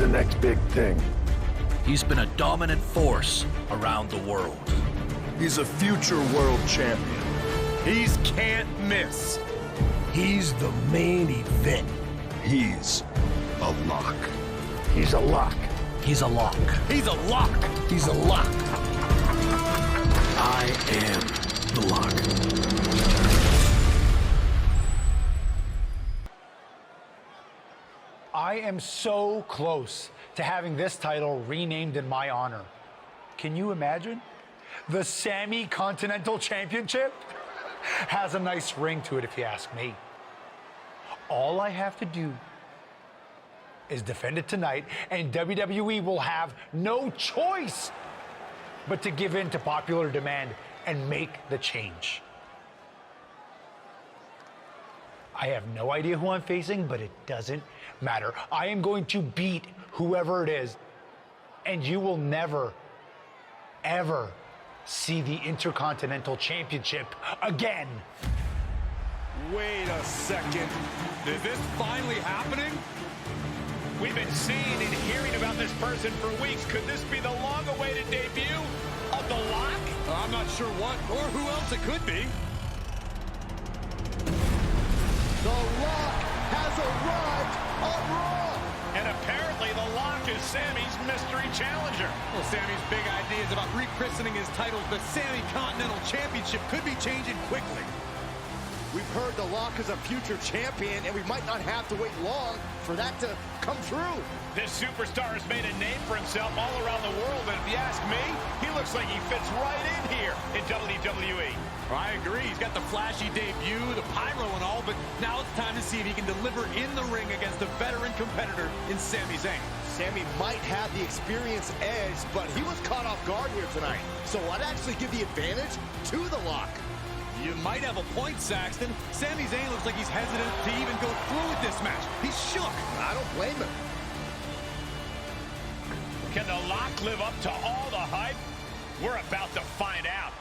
the next big thing. He's been a dominant force around the world. He's a future world champion. He's can't miss. He's the main event. He's a lock. He's a lock. He's a lock. He's a lock. He's a lock. I am the lock. I am so close to having this title renamed in my honor. Can you imagine? The Sammy Continental Championship has a nice ring to it, if you ask me. All I have to do is defend it tonight, and WWE will have no choice but to give in to popular demand and make the change. I have no idea who I'm facing, but it doesn't matter. I am going to beat whoever it is, and you will never, ever see the Intercontinental Championship again. Wait a second. Is this finally happening? We've been seeing and hearing about this person for weeks. Could this be the long-awaited debut of the Lock? I'm not sure what or who else it could be. The Lock has arrived on Raw! And apparently the Lock is Sammy's mystery challenger. Well, Sammy's big ideas about rechristening his title the Sammy Continental Championship could be changing quickly. We've heard the Lock is a future champion, and we might not have to wait long for that to come true. This superstar has made a name for himself all around the world, and if you ask me, he looks like he fits right in here in WWE. I agree. He's got the flashy debut, the pyro and all, but now it's time to see if he can deliver in the ring against a veteran competitor in Sami Zayn. Sami might have the experience edge, but he was caught off guard here tonight. So I'd actually give the advantage to the Lock. You might have a point, Saxton. Sami Zayn looks like he's hesitant to even go through with this match. He's shook. I don't blame him. Can the Lock live up to all the hype? We're about to find out.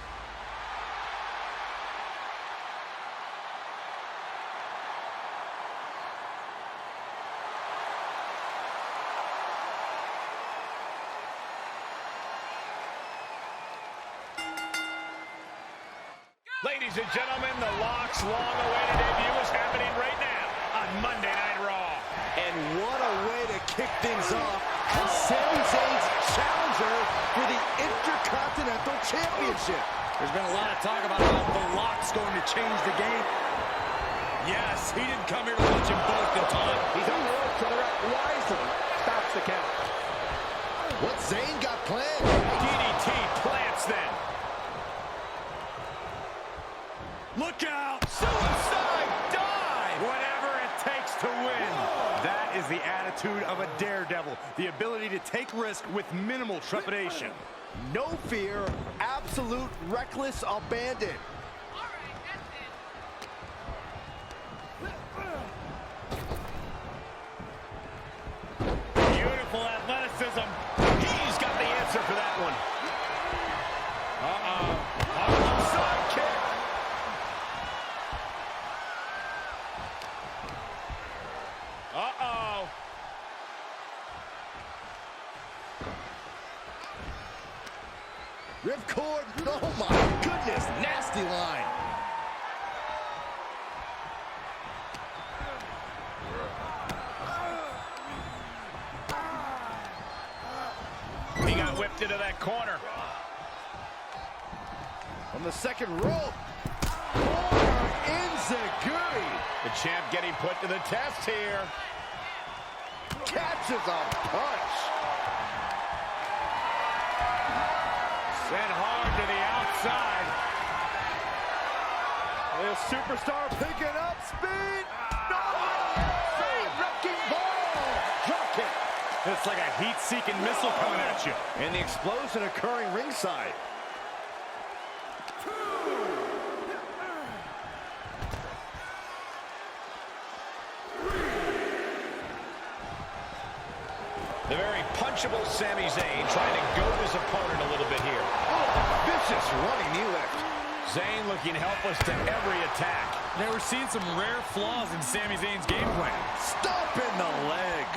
Ladies and gentlemen, the Lock's long-awaited debut is happening right now on Monday Night Raw. And what a way to kick things off as Sami Zayn's challenger for the Intercontinental Championship. There's been a lot of talk about how the Lock's going to change the game. Yes, he didn't come here to watch him both in time. He's on the road to the right wisely. Stops the count. What Zayn got planned? DDT plants then. Look out! Suicide dive! Whatever it takes to win. That is the attitude of a daredevil. The ability to take risk with minimal trepidation. No fear, absolute reckless abandon. Beautiful athleticism. He's got the answer for that one. Side kick. Ripcord, oh my goodness, nasty line. He got whipped into that corner. From the second rope, Inzaguri. The champ getting put to the test here. Catches a punch. Sent hard to the outside. This superstar picking up speed. No! Wrecking ball. Drop kick. It's like a heat-seeking missile coming at you. And the explosion occurring ringside. The very punchable Sami Zayn trying to goad his opponent a little bit here. Oh, vicious running knee lift. Zayn looking helpless to every attack. Now we're seeing some rare flaws in Sami Zayn's game plan. Stop in the leg.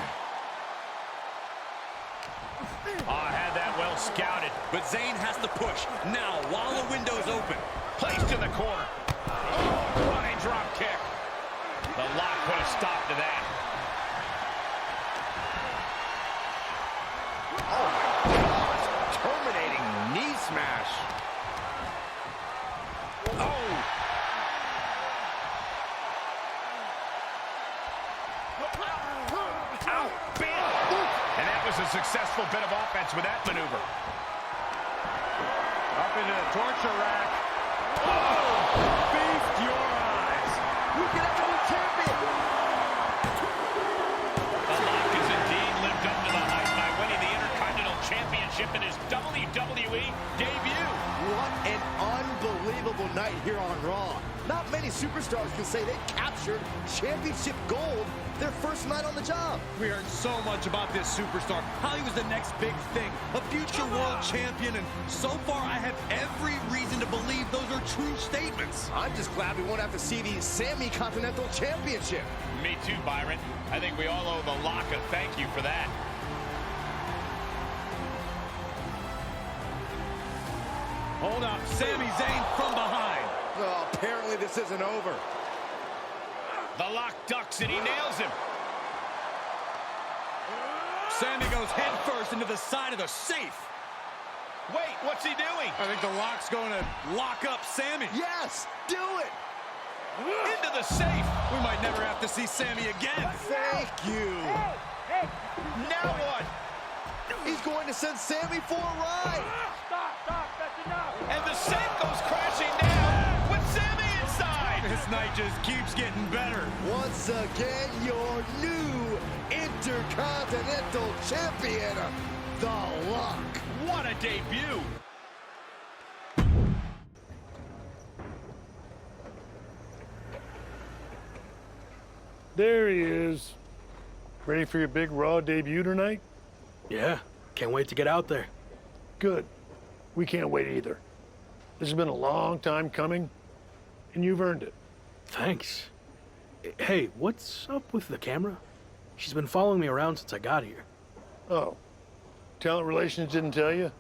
I had that well scouted. But Zayn has to push now while the window's open. Placed in the corner. Oh, running drop kick. The lock put a stop to that. Oh my gosh, terminating knee smash. Oh. Ow, bam. And that was a successful bit of offense with that maneuver. Up into the torture rack. Oh, feast your eyes. Look at that champion. The Lock has indeed lived up to the hype by winning the Intercontinental Championship in his WWE debut. What an unbelievable night here on Raw. Not many superstars can say they captured championship gold their first night on the job. We heard so much about this superstar, how he was the next big thing, a future world champion, and so far I have every reason to believe those are true statements. I'm just glad we won't have to see the Sami Continental Championship. Me too, Byron. I think we all owe the Lock a thank you for that. Hold up, Sami Zayn from behind. Oh, apparently this isn't over. The Lock ducks and he nails him. Sami goes head first into the side of the safe. Wait, what's he doing? I think the Lock's going to lock up Sami. Yes, do it. Into the safe. We might never have to see Sami again. Thank you. Now what? He's going to send Sami for a ride. And the safe goes crashing down with Sami inside. This night just keeps getting better. Once again, your new Intercontinental Champion, The Lock. What a debut. There he is. Ready for your big Raw debut tonight? Yeah, can't wait to get out there. Good. We can't wait either. This has been a long time coming, and you've earned it. Thanks. Hey, what's up with the camera? She's been following me around since I got here. Oh, talent relations didn't tell you?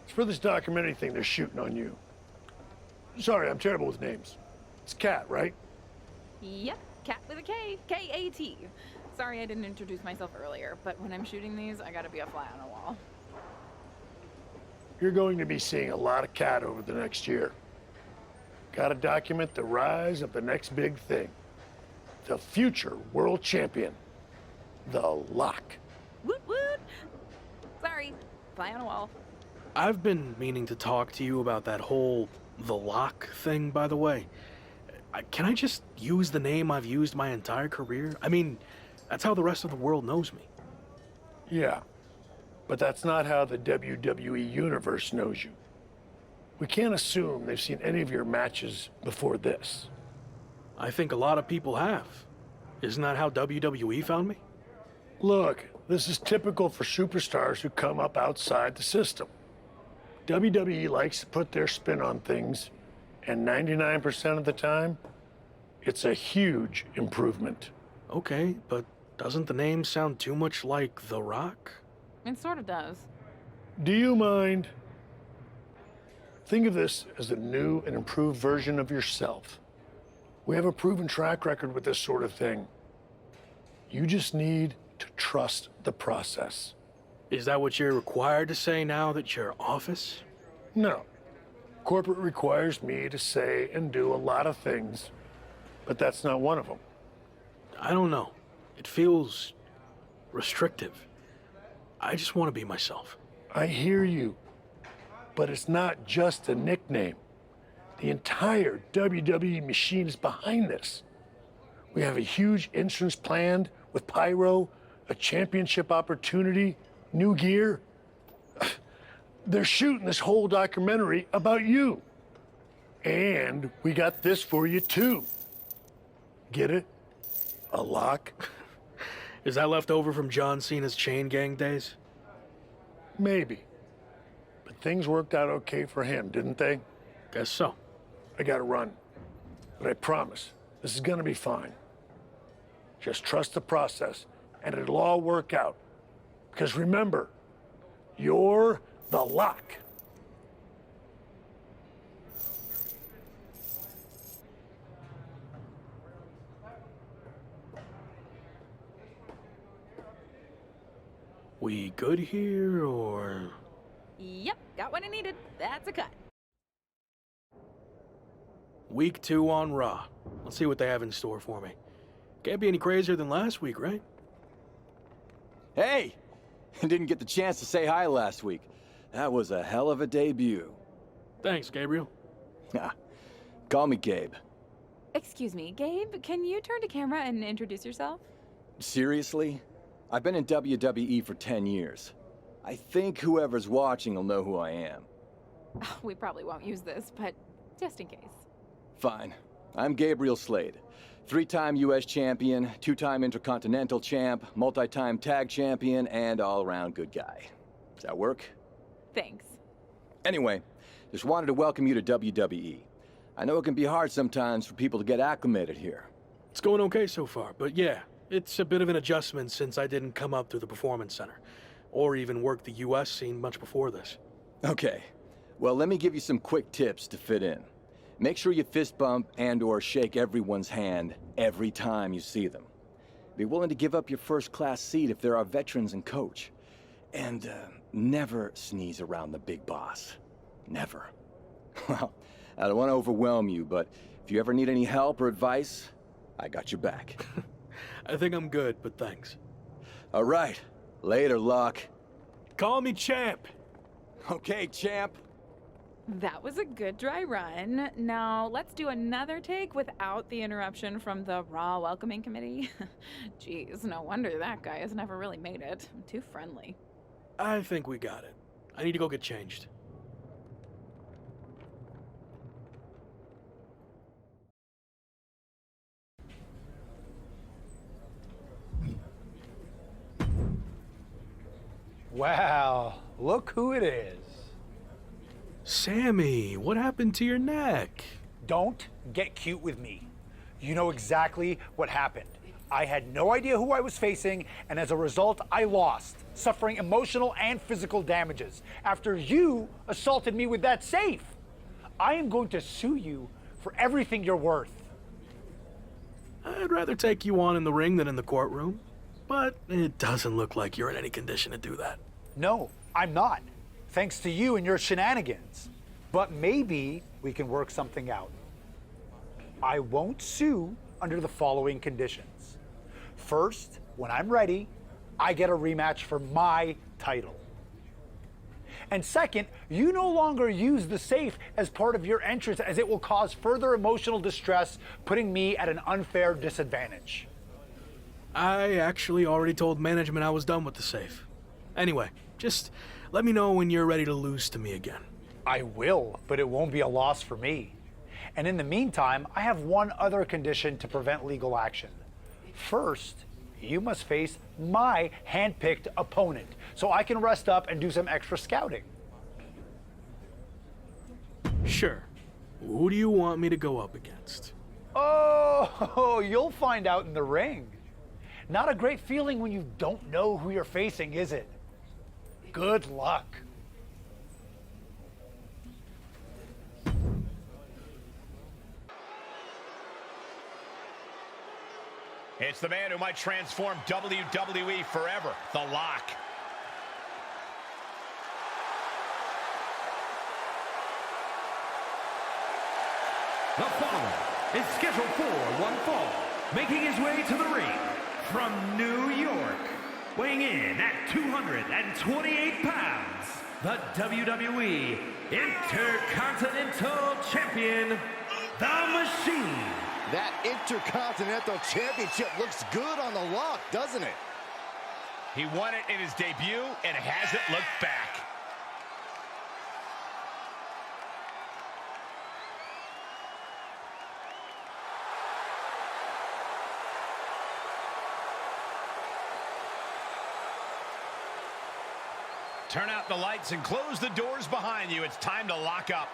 It's for this documentary thing they're shooting on you. Sorry, I'm terrible with names. It's Kat, right? Yep, Cat with a K, K-A-T. Sorry I didn't introduce myself earlier, but when I'm shooting these, I gotta be a fly on a wall. You're going to be seeing a lot of Kat over the next year. Gotta document the rise of the next big thing. The future world champion. The Lock. Woot woot! Sorry, fly on a wall. I've been meaning to talk to you about that whole The Lock thing, by the way. Can I just use the name I've used my entire career? I mean, that's how the rest of the world knows me. Yeah, but that's not how the WWE Universe knows you. We can't assume they've seen any of your matches before this. I think a lot of people have. Isn't that how WWE found me? Look, this is typical for superstars who come up outside the system. WWE likes to put their spin on things, and 99% of the time, it's a huge improvement. Okay, but doesn't the name sound too much like The Rock? It sort of does. Do you mind? Think of this as a new and improved version of yourself. We have a proven track record with this sort of thing. You just need to trust the process. Is that what you're required to say now that you're office? No. Corporate requires me to say and do a lot of things, but that's not one of them. I don't know. It feels restrictive. I just want to be myself. I hear you, but it's not just a nickname. The entire WWE machine is behind this. We have a huge entrance planned with pyro, a championship opportunity, new gear. They're shooting this whole documentary about you. And we got this for you too. Get it? A lock? Is that left over from John Cena's chain gang days? Maybe. But things worked out okay for him, didn't they? Guess so. I gotta run. But I promise, this is gonna be fine. Just trust the process, and it'll all work out. Because remember, you're the lock. We good here, or...? Yep, got what I needed. That's a cut. Week 2 on Raw. Let's see what they have in store for me. Can't be any crazier than last week, right? Hey! Didn't get the chance to say hi last week. That was a hell of a debut. Thanks, Gabriel. Call me Gabe. Excuse me, Gabe, can you turn to camera and introduce yourself? Seriously? I've been in WWE for 10 years. I think whoever's watching will know who I am. We probably won't use this, but just in case. Fine. I'm Gabriel Slade. 3-time U.S. champion, 2-time Intercontinental champ, multi-time tag champion, and all-around good guy. Does that work? Thanks. Anyway, just wanted to welcome you to WWE. I know it can be hard sometimes for people to get acclimated here. It's going okay so far, but yeah, it's a bit of an adjustment since I didn't come up through the Performance Center, or even work the U.S. scene much before this. Okay. Well, let me give you some quick tips to fit in. Make sure you fist bump and/or shake everyone's hand every time you see them. Be willing to give up your first-class seat if there are veterans and coach. And never sneeze around the big boss. Never. Well, I don't want to overwhelm you, but if you ever need any help or advice, I got your back. I think I'm good, but thanks. All right. Later, Luck. Call me Champ. Okay, champ. That was a good dry run. Now, let's do another take without the interruption from the Raw Welcoming Committee. Jeez, no wonder that guy has never really made it. Too friendly. I think we got it. I need to go get changed. Wow, look who it is. Sammy, what happened to your neck? Don't get cute with me. You know exactly what happened. I had no idea who I was facing, and as a result, I lost, suffering emotional and physical damages after you assaulted me with that safe. I am going to sue you for everything you're worth. I'd rather take you on in the ring than in the courtroom, but it doesn't look like you're in any condition to do that. No, I'm not, thanks to you and your shenanigans. But maybe we can work something out. I won't sue under the following conditions. First, when I'm ready, I get a rematch for my title. And second, you no longer use the safe as part of your entrance, as it will cause further emotional distress, putting me at an unfair disadvantage. I actually already told management I was done with the safe. Anyway, just let me know when you're ready to lose to me again. I will, but it won't be a loss for me. And in the meantime, I have one other condition to prevent legal action. First, you must face my hand-picked opponent, so I can rest up and do some extra scouting. Sure. Who do you want me to go up against? Oh, you'll find out in the ring. Not a great feeling when you don't know who you're facing, is it? Good luck. It's the man who might transform WWE forever, The Lock. The following is scheduled for one fall, making his way to the ring from New York, weighing in at 228 pounds, the WWE Intercontinental Champion, The Machine. That Intercontinental Championship looks good on the Lock, doesn't it? He won it in his debut and hasn't looked back. Turn out the lights and close the doors behind you. It's time to lock up.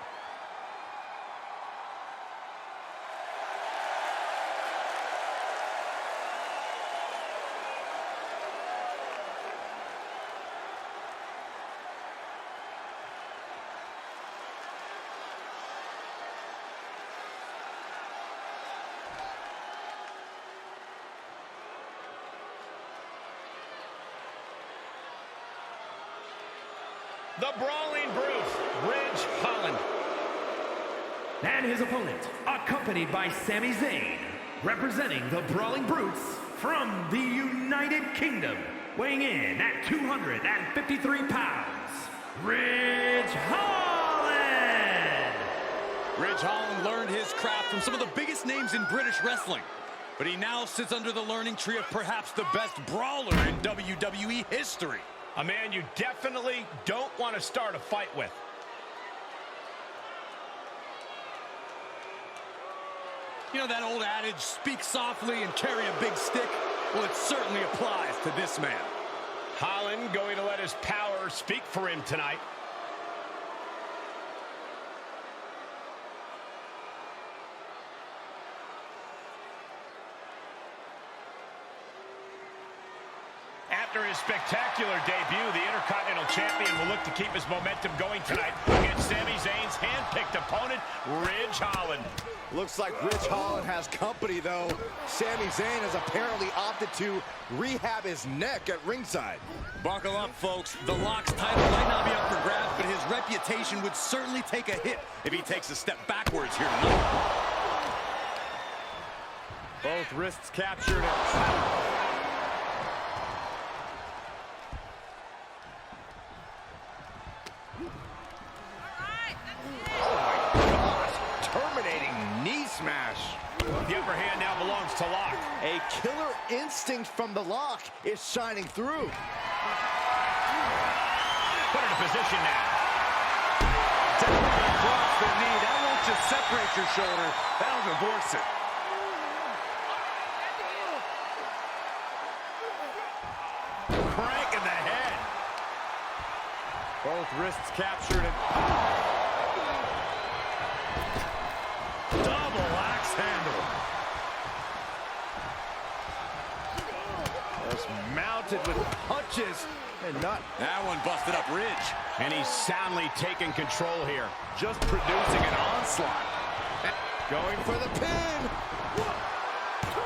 The Brawling Brute, Ridge Holland. And his opponent, accompanied by Sami Zayn, representing the Brawling Brutes from the United Kingdom, weighing in at 253 pounds, Ridge Holland! Ridge Holland learned his craft from some of the biggest names in British wrestling, but he now sits under the learning tree of perhaps the best brawler in WWE history. A man you definitely don't want to start a fight with. You know that old adage, speak softly and carry a big stick? Well, it certainly applies to this man. Holland going to let his power speak for him tonight. After his spectacular debut, the Intercontinental Champion will look to keep his momentum going tonight against Sami Zayn's hand-picked opponent, Ridge Holland. Looks like Ridge Holland has company, though. Sami Zayn has apparently opted to rehab his neck at ringside. Buckle up, folks. The Lock's title might not be up for grabs, but his reputation would certainly take a hit if he takes a step backwards here tonight. Both wrists captured. The upper hand now belongs to Lock. A killer instinct from the Lock is shining through. Put in a position now. Down across the knee. That won't just separate your shoulder. That'll divorce it. Crank in the head. Both wrists captured and double axe handle. Just mounted with punches and not. That one busted up Ridge. And he's soundly taking control here. Just producing an onslaught. Going for the pin. 1, 2.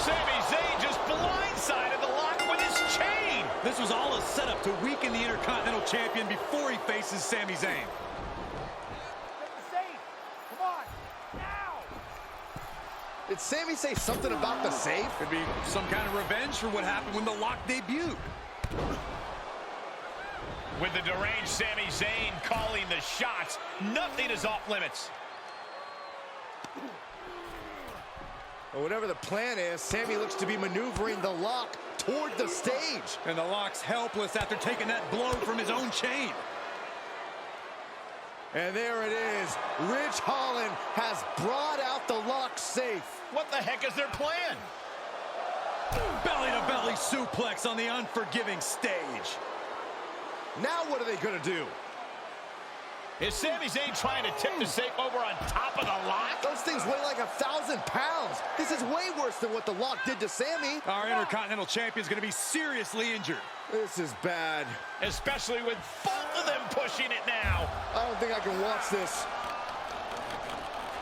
Sami Zayn just blindsided the Lock with his chain. This was all a setup to weaken the Intercontinental Champion before he faces Sami Zayn. Did Sami say something about the safe? Could be some kind of revenge for what happened when the Lock debuted. With the deranged Sami Zayn calling the shots, nothing is off limits. Well, whatever the plan is, Sami looks to be maneuvering the Lock toward the stage. And the Lock's helpless after taking that blow from his own chain. And there it is. Ridge Holland has brought out the Lock safe. What the heck is their plan? Belly-to-belly suplex on the unforgiving stage. Now what are they going to do? Is Sami Zayn trying to tip the safe over on top of the Lock? Those things weigh like 1,000 pounds. This is way worse than what the Lock did to Sami. Our Intercontinental Champion's going to be seriously injured. This is bad. Especially with both of them pushing it now. I don't think I can watch this.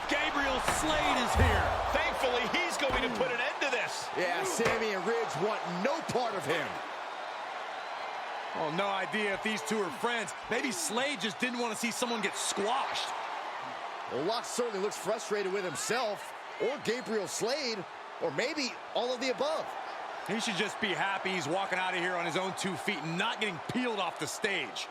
Gabriel Slade is here. Thankfully, he's going to put an end to this. Yeah, Sami and Ridge want no part of him. Oh, no idea if these two are friends. Maybe Slade just didn't want to see someone get squashed. Well, Lock certainly looks frustrated with himself, or Gabriel Slade, or maybe all of the above. He should just be happy he's walking out of here on his own 2 feet and not getting peeled off the stage.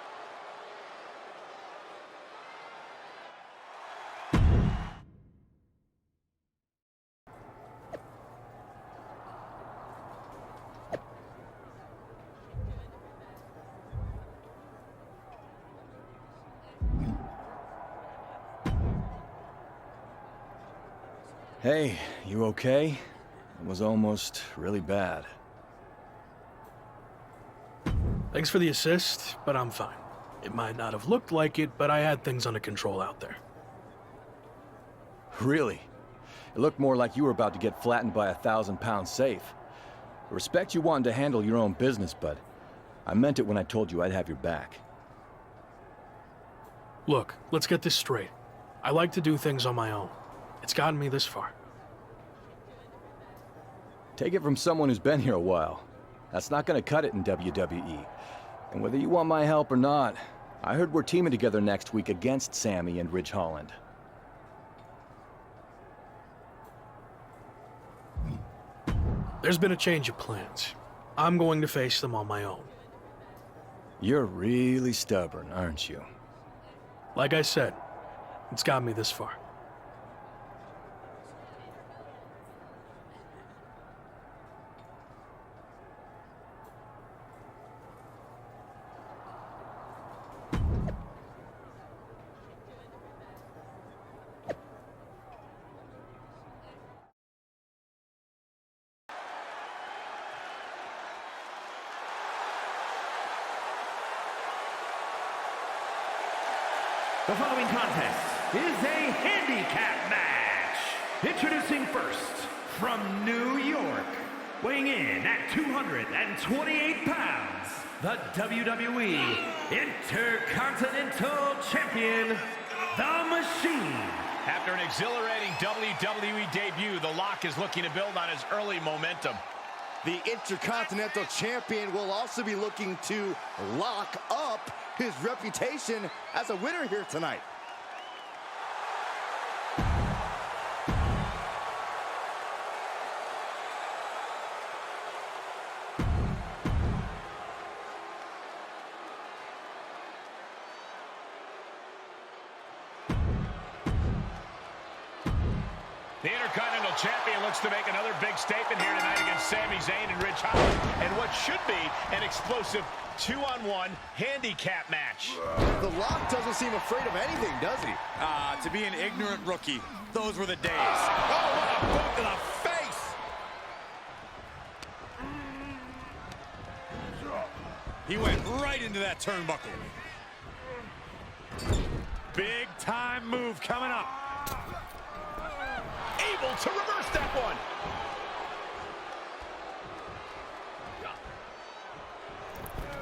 Hey, you okay? It was almost really bad. Thanks for the assist, but I'm fine. It might not have looked like it, but I had things under control out there. Really? It looked more like you were about to get flattened by a 1,000-pound safe. I respect you wanting to handle your own business, but I meant it when I told you I'd have your back. Look, let's get this straight. I like to do things on my own. It's gotten me this far. Take it from someone who's been here a while. That's not gonna cut it in WWE. And whether you want my help or not, I heard we're teaming together next week against Sami and Ridge Holland. There's been a change of plans. I'm going to face them on my own. You're really stubborn, aren't you? Like I said, it's got me this far. The following contest is a handicap match. Introducing first, from New York, weighing in at 228 pounds, the WWE Intercontinental Champion, The Machine. After an exhilarating WWE debut, The Lock is looking to build on his early momentum. The Intercontinental Champion will also be looking to lock up his reputation as a winner here tonight. The Intercontinental Champion looks to make another big statement here tonight against Sami Zayn and Ridge Holland, and what should be an explosive 2-on-1 handicap match. The Lock doesn't seem afraid of anything, does he? To be an ignorant rookie, those were the days. Oh, what a boot to the face! He went right into that turnbuckle. Big time move coming up. Able to reverse that one.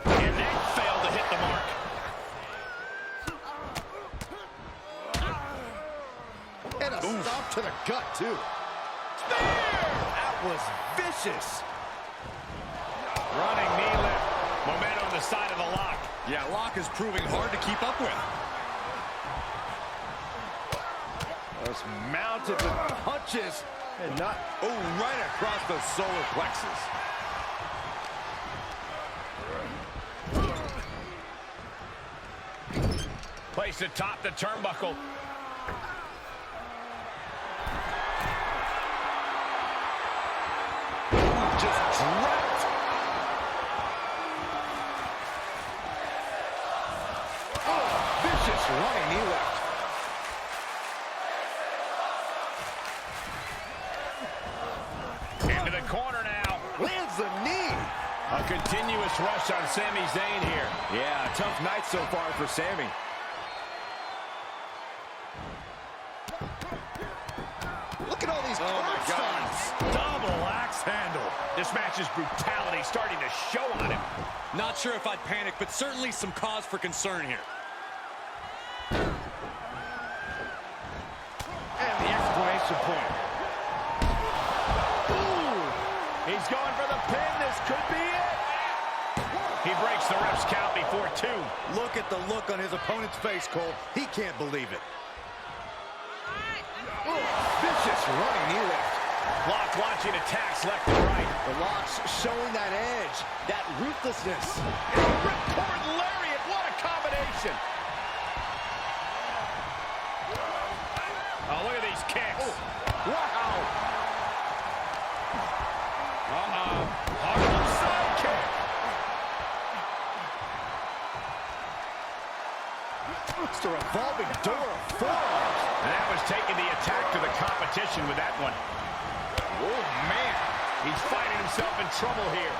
And that failed to hit the mark. And a stop to the gut, too. That was vicious. Running knee lift. Momentum on the side of The Lock. Yeah, Lock is proving hard to keep up with. Just mounted with punches and not... Oh, right across the solar plexus. Placed atop the turnbuckle. Just dropped. Oh, vicious running knee lift. Into the corner now. Lands the knee. A continuous rush on Sami Zayn here. Yeah, tough night so far for Sami. Look at all these curb stomps. Double axe handle. This match's brutality starting to show on him. Not sure if I'd panic, but certainly some cause for concern here. And the exclamation point. He's going for the pin. This could be it. He breaks the ref's count before 2. Look at the look on his opponent's face, Cole. He can't believe it. Oh, vicious running knee lift. Lock launching attacks left and right. The Lock's showing that edge, that ruthlessness. And a ripcord lariat. What a combination. Oh, look at these kicks. Oh, wow. Harlem sidekick. It's a revolving door of forearms. And that was taking the attack to the competition with that one. Oh, man. He's finding himself in trouble here.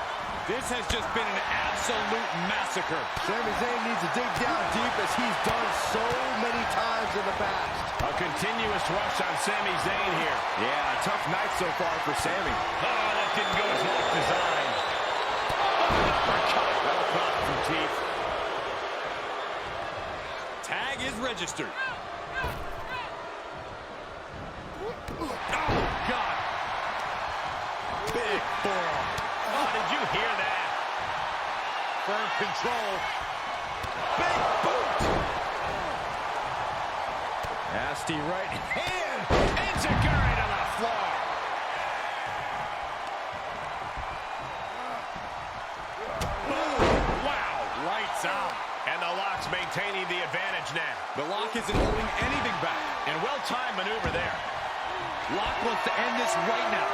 This has just been an absolute massacre. Sami Zayn needs to dig down deep as he's done so many times in the past. A continuous rush on Sami Zayn here. Yeah, tough night so far for Sami. Oh, that didn't go as well as designed. Uppercut. That'll cost some teeth. Tag is registered. Oh, God. Big forearm. Oh, did you hear that? Firm control. Big boot. Nasty right hand. Enziguri to the floor. Boom. Wow. Lights out. And the lock's maintaining the advantage now. The lock isn't holding anything back. And well-timed maneuver there. Lock wants to end this right now.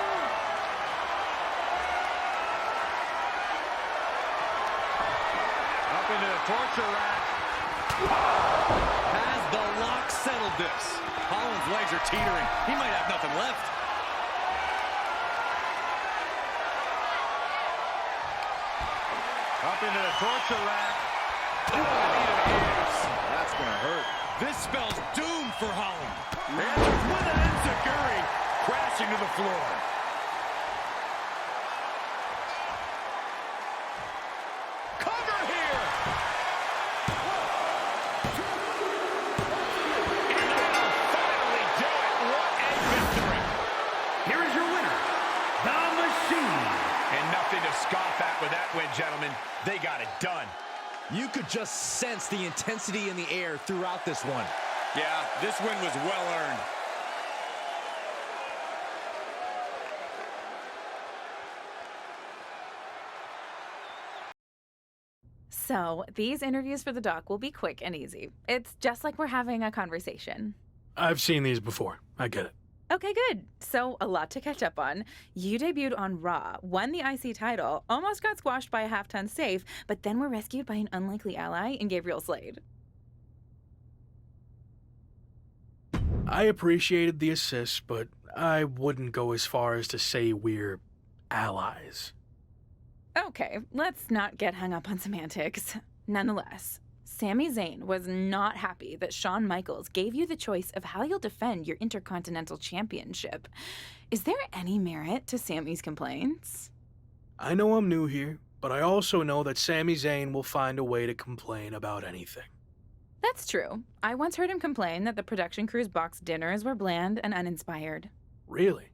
Up into the torture rack. Has the lock settled this? Holland's legs are teetering. He might have nothing left. Up into the torture rack. That's gonna hurt. This spells doom for Holland. Answers with an enziguri, crashing to the floor. Cover here. And that'll finally do it. What a victory. Here is your winner, The Machine. And nothing to scoff at with that win, gentlemen. They got it done. You could just sense the intensity in the air throughout this one. Yeah, this win was well earned. So, these interviews for the doc will be quick and easy. It's just like we're having a conversation. I've seen these before. I get it. Okay, good. So, a lot to catch up on. You debuted on Raw, won the IC title, almost got squashed by a half-ton safe, but then were rescued by an unlikely ally in Gabriel Slade. I appreciated the assist, but I wouldn't go as far as to say we're allies. Okay, let's not get hung up on semantics. Nonetheless, Sami Zayn was not happy that Shawn Michaels gave you the choice of how you'll defend your Intercontinental Championship. Is there any merit to Sami's complaints? I know I'm new here, but I also know that Sami Zayn will find a way to complain about anything. That's true. I once heard him complain that the production crew's box dinners were bland and uninspired. Really?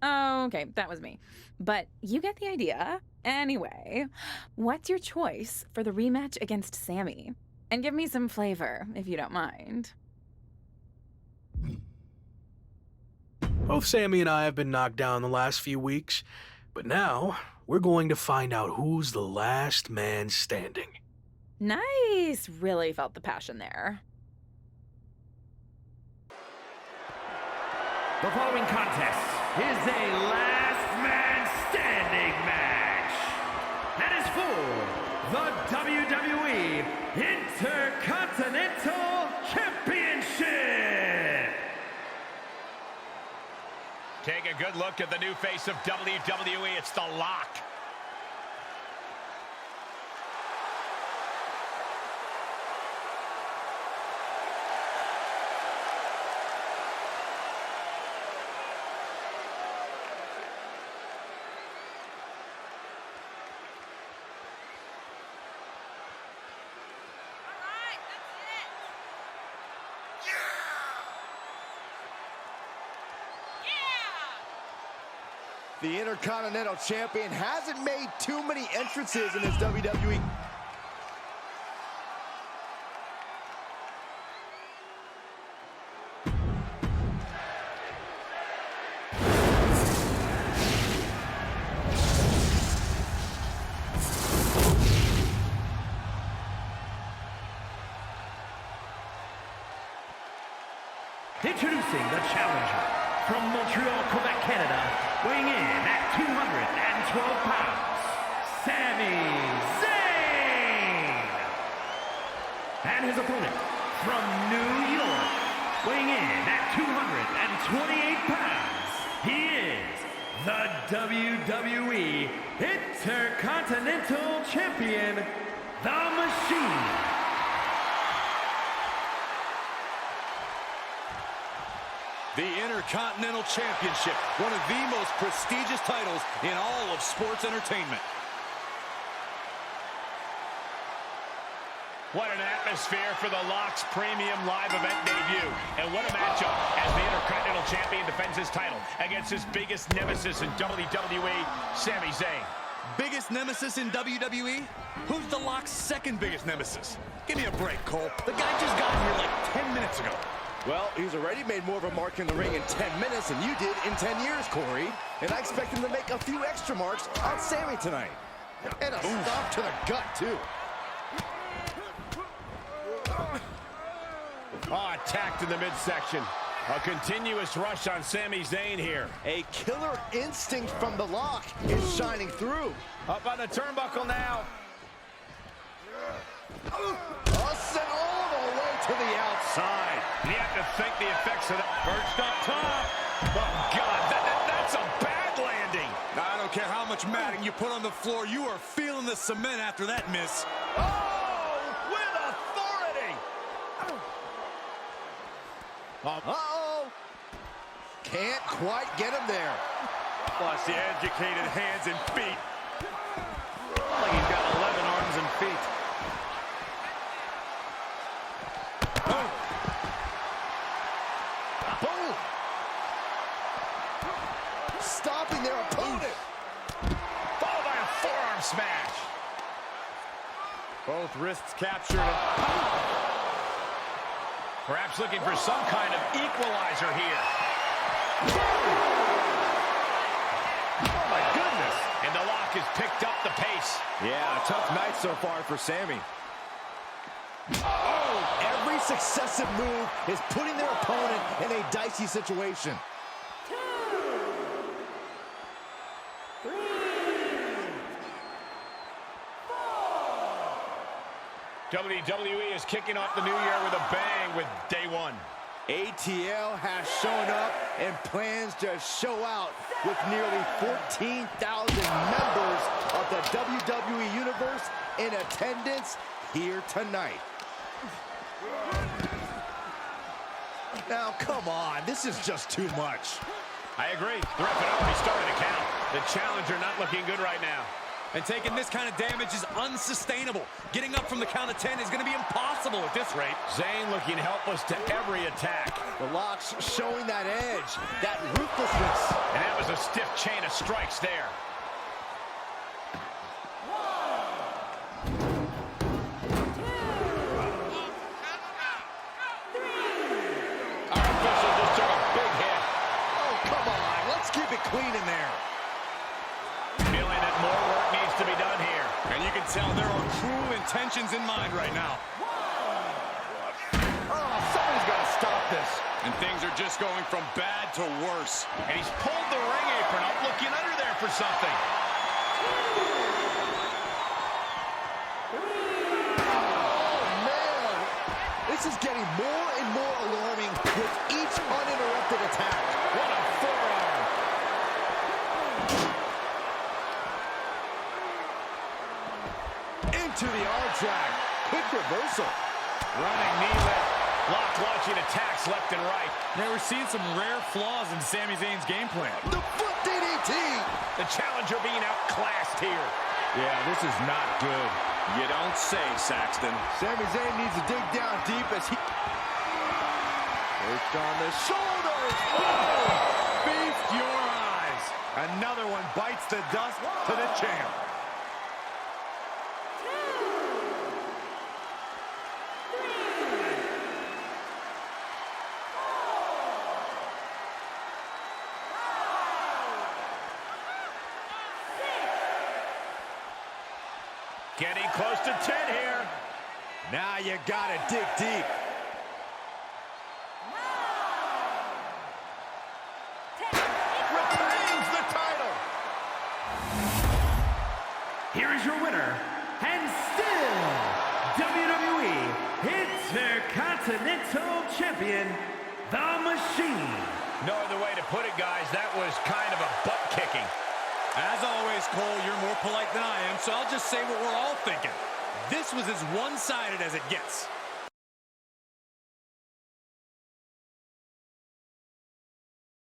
Oh, okay, that was me. But you get the idea. Anyway, what's your choice for the rematch against Sami? And give me some flavor, if you don't mind. Both Sami and I have been knocked down the last few weeks, but now we're going to find out who's the last man standing. Nice! Really felt the passion there. The following contest is a last man standing match. That is for the WWE Intercontinental Championship. Take a good look at the new face of WWE. It's The Lock. The Intercontinental Champion hasn't made too many entrances in his WWE. Introducing the challenger from Montreal, Quebec, Canada, weighing in at 212 pounds, Sami Zayn. And his opponent from New York, weighing in at 228 pounds, he is the WWE Intercontinental Champion, The Machine. The Intercontinental Championship, one of the most prestigious titles in all of sports entertainment. What an atmosphere for The Lock's premium live event debut. And what a matchup as the Intercontinental Champion defends his title against his biggest nemesis in WWE, Sami Zayn. Biggest nemesis in WWE? Who's The Lock's second biggest nemesis? Give me a break, Cole. The guy just got here like 10 minutes ago. Well, he's already made more of a mark in the ring in 10 minutes than you did in 10 years, Corey. And I expect him to make a few extra marks on Sammy tonight. And a stomp to the gut, too. Oh, attacked in the midsection. A continuous rush on Sami Zayn here. A killer instinct from the lock is shining through. Up on the turnbuckle now. Sent all the way to the outside. You have to think the effects of that. Perched up top. Oh, God, that's a bad landing. I don't care how much matting you put on the floor, you are feeling the cement after that miss. Oh, with authority. Uh-oh. Can't quite get him there. Plus the educated hands and feet. Like he's got 11 arms and feet. Boom! Stopping their opponent. Followed by a forearm smash. Both wrists captured. Perhaps looking for some kind of equalizer here. Oh, my goodness. And the lock has picked up the pace. Yeah, a tough night so far for Sammy. Oh, every successive move is putting their opponent in a dicey situation. WWE is kicking off the new year with a bang with day one. ATL has shown up and plans to show out with nearly 14,000 members of the WWE Universe in attendance here tonight. Now, come on, this is just too much. I agree. The ref had already started to count. The challenger not looking good right now. And taking this kind of damage is unsustainable. Getting up from the count of 10 is going to be impossible at this rate. Zayn looking helpless to every attack. The lock's showing that edge, that ruthlessness. And that was a stiff chain of strikes there. Our official just took a big hit. Oh, come on, let's keep it clean in there. Feeling that more work needs to be done here. And you can tell there are cruel intentions in mind right now. Oh, somebody's got to stop this. And things are just going from bad to worse. And he's pulled the ring apron up, looking under there for something. Oh, man. This is getting more and more alarming with each uninterrupted attack. What a forearm. Into the arm drag. Quick reversal. Running knee lift. Lock launching attacks left and right. Now we're seeing some rare flaws in Sami Zayn's game plan. The foot DDT. The challenger being outclassed here. Yeah, this is not good. You don't say, Saxton. Sami Zayn needs to dig down deep as he... Worked on the shoulders. Oh! Feast your eyes. Another one bites the dust to the champ. Getting close to 10 here. Now you gotta dig deep. Retains the title. Here is your winner, and still WWE Intercontinental Champion, The Machine. No other way to put it, guys. That was kind of a butt kicking. As always, Cole, you're more polite than I am, so I'll just say what we're all thinking. This was as one-sided as it gets.